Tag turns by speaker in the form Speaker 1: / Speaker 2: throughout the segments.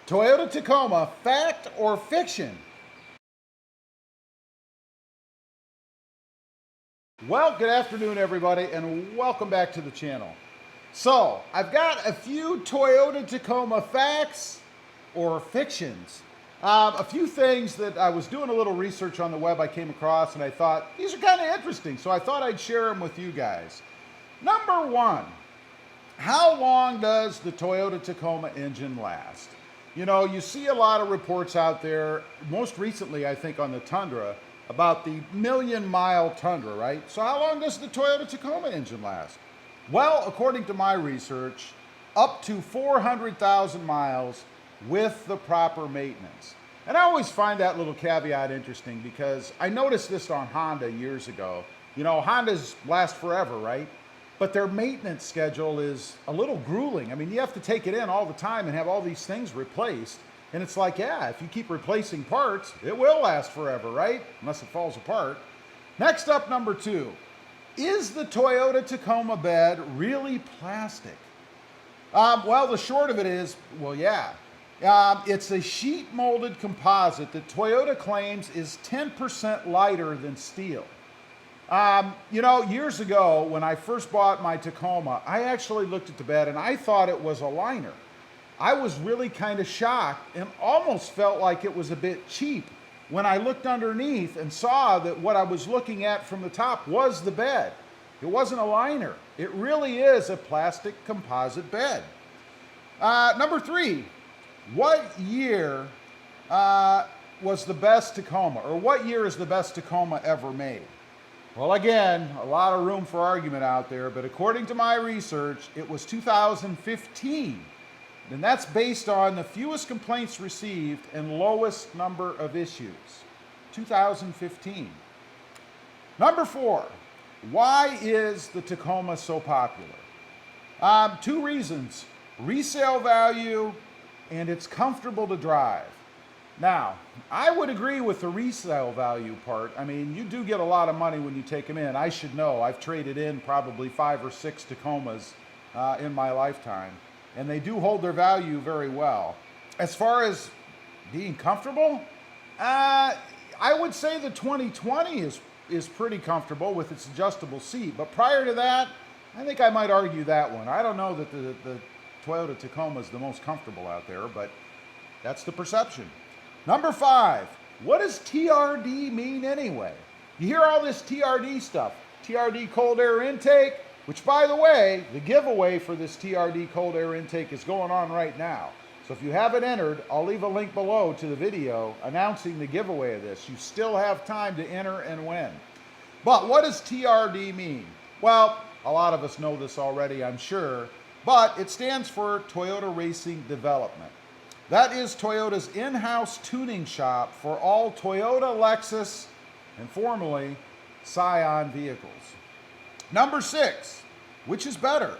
Speaker 1: Toyota Tacoma, fact or fiction? Well, good afternoon, everybody, and welcome back to the channel. So, I've got a few Toyota Tacoma facts or fictions. A few things that I was doing a little research on the web I came across, and I thought, these are kind of interesting, so I thought I'd share them with you guys. Number one, how long does the Toyota Tacoma engine last? You know, you see a lot of reports out there, most recently I think on the Tundra, about the million-mile Tundra, right? So how long does the Toyota Tacoma engine last? Well, according to my research, up to 400,000 miles with the proper maintenance. And I always find that little caveat interesting because I noticed this on Honda years ago. You know, Hondas last forever, right? But their maintenance schedule is a little grueling. I mean, you have to take it in all the time and have all these things replaced. And it's like, yeah, if you keep replacing parts, it will last forever, right? Unless it falls apart. Next up, number two. Is the Toyota Tacoma bed really plastic? Well, the short of it is, well, yeah. It's a sheet molded composite that Toyota claims is 10% lighter than steel. You know, years ago when I first bought my Tacoma, I actually looked at the bed and I thought it was a liner. I was really kind of shocked and almost felt like it was a bit cheap when I looked underneath and saw that what I was looking at from the top was the bed. It wasn't a liner. It really is a plastic composite bed. Number three, what year was the best Tacoma, or what year is the best Tacoma ever made? Well, again, a lot of room for argument out there, but according to my research, it was 2015. And that's based on the fewest complaints received and lowest number of issues. 2015. Number four, why is the Tacoma so popular? Two reasons: resale value and it's comfortable to drive. Now, I would agree with the resale value part. I mean, you do get a lot of money when you take them in. I should know. I've traded in probably 5 or 6 Tacomas in my lifetime, and they do hold their value very well. As far as being comfortable, I would say the 2020 is pretty comfortable with its adjustable seat, but prior to that, I think I might argue that one. I don't know that the Toyota Tacoma is the most comfortable out there, but that's the perception. Number five, what does TRD mean anyway? You hear all this TRD stuff. TRD cold air intake, which by the way, the giveaway for this TRD cold air intake is going on right now. So if you haven't entered, I'll leave a link below to the video announcing the giveaway of this. You still have time to enter and win. But what does TRD mean? Well, a lot of us know this already, I'm sure, but it stands for Toyota Racing Development. That is Toyota's in-house tuning shop for all Toyota, Lexus, and formerly Scion vehicles. Number six, which is better,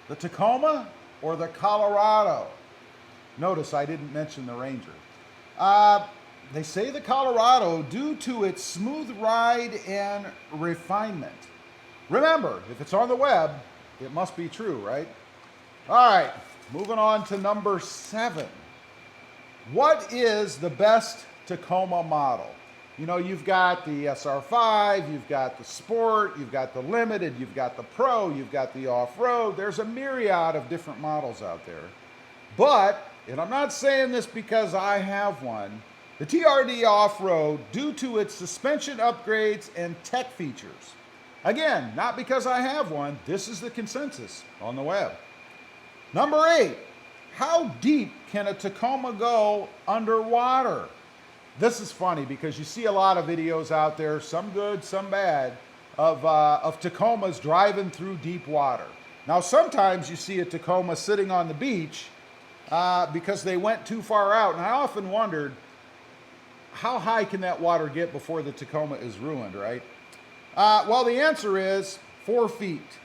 Speaker 1: the Tacoma or the Colorado? Notice I didn't mention the Ranger. They say the Colorado due to its smooth ride and refinement. Remember, if it's on the web, it must be true, right? All right, moving on to number seven. What is the best Tacoma model? You know, you've got the SR5, you've got the Sport, you've got the Limited, you've got the Pro, you've got the Off-Road. There's a myriad of different models out there. But, and I'm not saying this because I have one, the TRD Off-Road, due to its suspension upgrades and tech features. Again, not because I have one, this is the consensus on the web. Number eight, how deep can a Tacoma go underwater? This is funny because you see a lot of videos out there, some good, some bad, of Tacomas driving through deep water. Now, sometimes you see a Tacoma sitting on the beach because they went too far out, and I often wondered, how high can that water get before the Tacoma is ruined, right? Well, the answer is 4 feet,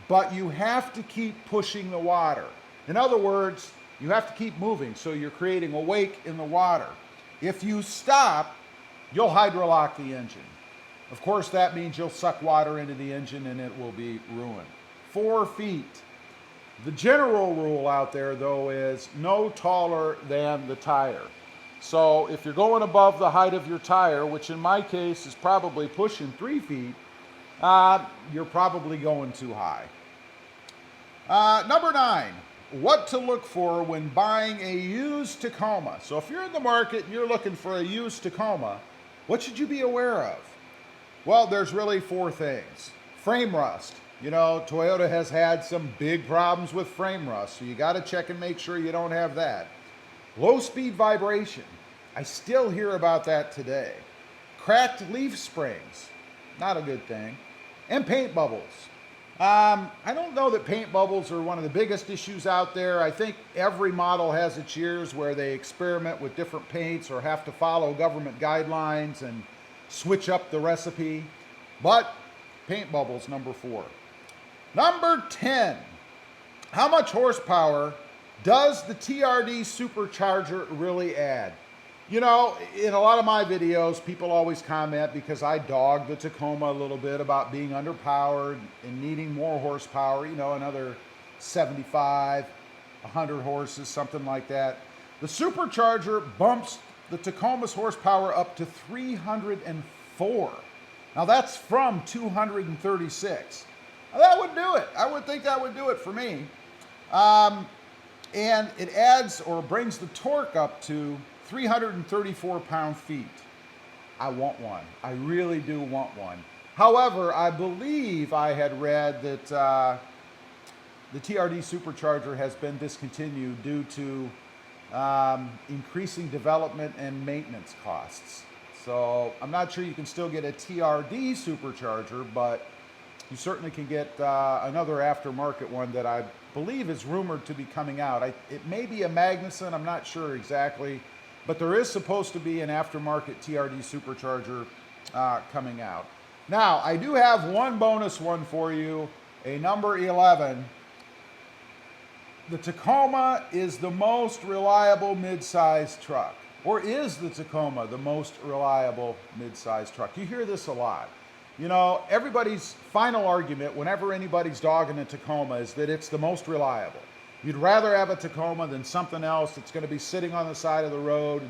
Speaker 1: but you have to keep pushing the water. In other words, you have to keep moving, so you're creating a wake in the water. If you stop, you'll hydrolock the engine. Of course, that means you'll suck water into the engine and it will be ruined. 4 feet. The general rule out there, though, is no taller than the tire. So if you're going above the height of your tire, which in my case is probably pushing 3 feet, you're probably going too high. Number 9, what to look for when buying a used Tacoma. So if you're in the market and you're looking for a used Tacoma, what should you be aware of? Well, there's really 4 things. Frame rust. You know, Toyota has had some big problems with frame rust, so you got to check and make sure you don't have that. Low speed vibration. I still hear about that today. Cracked leaf springs. Not a good thing. And paint bubbles. I don't know that paint bubbles are one of the biggest issues out there. I think every model has its years where they experiment with different paints or have to follow government guidelines and switch up the recipe. But paint bubbles, number 4. Number 10, how much horsepower does the TRD Supercharger really add? You know, in a lot of my videos, people always comment because I dog the Tacoma a little bit about being underpowered and needing more horsepower, you know, another 75, 100 horses, something like that. The Supercharger bumps the Tacoma's horsepower up to 304. Now that's from 236. Now that would do it. I would think that would do it for me. And it adds or brings the torque up to 334 pound-feet. I want one. I really do want one. However, I believe I had read that the TRD Supercharger has been discontinued due to increasing development and maintenance costs. So I'm not sure you can still get a TRD Supercharger, but you certainly can get another aftermarket one that I believe is rumored to be coming out. It may be a Magnuson, I'm not sure exactly, but there is supposed to be an aftermarket TRD Supercharger coming out. Now, I do have one bonus one for you, a number 11. The Tacoma is the most reliable mid-size truck, or is the Tacoma the most reliable mid-size truck? You hear this a lot. You know, everybody's final argument whenever anybody's dogging a Tacoma is that it's the most reliable. You'd rather have a Tacoma than something else that's going to be sitting on the side of the road,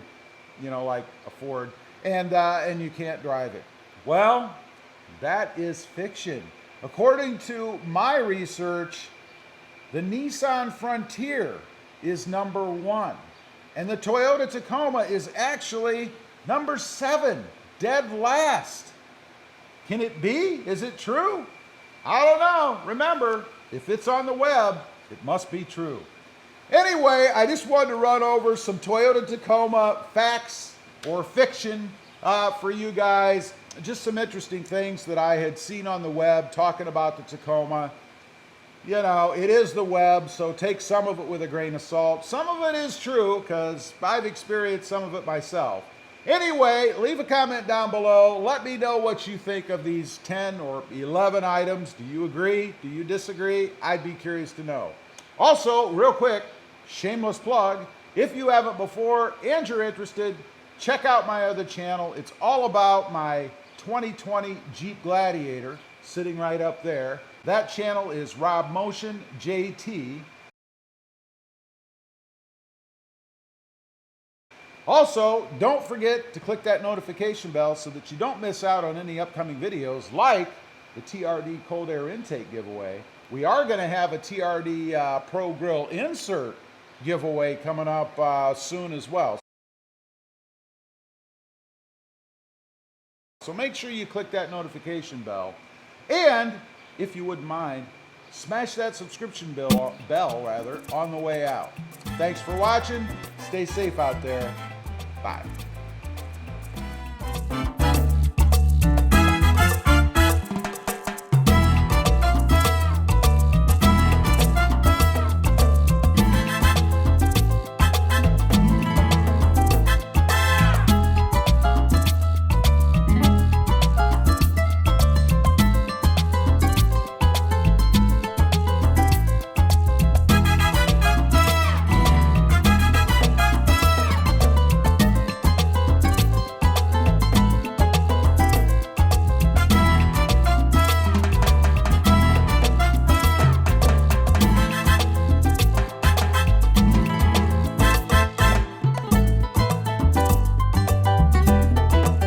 Speaker 1: you know, like a Ford, and you can't drive it. Well, that is fiction. According to my research, the Nissan Frontier is number 1, and the Toyota Tacoma is actually number 7, dead last. Can it be? Is it true? I don't know. Remember, if it's on the web, it must be true. Anyway, I just wanted to run over some Toyota Tacoma facts or fiction for you guys. Just some interesting things that I had seen on the web talking about the Tacoma. You know, it is the web, so take some of it with a grain of salt. Some of it is true because I've experienced some of it myself. Anyway, leave a comment down below. Let me know what you think of these 10 or 11 items. Do you agree? Do you disagree? I'd be curious to know. Also, real quick, shameless plug, if you haven't before and you're interested, check out my other channel. It's all about my 2020 Jeep Gladiator, sitting right up there. That channel is RobMotion JT. Also, don't forget to click that notification bell so that you don't miss out on any upcoming videos like the TRD cold air intake giveaway. We are going to have a TRD Pro Grill insert giveaway coming up soon as well. So make sure you click that notification bell. And if you wouldn't mind, smash that subscription bell on the way out. Thanks for watching. Stay safe out there. Bye.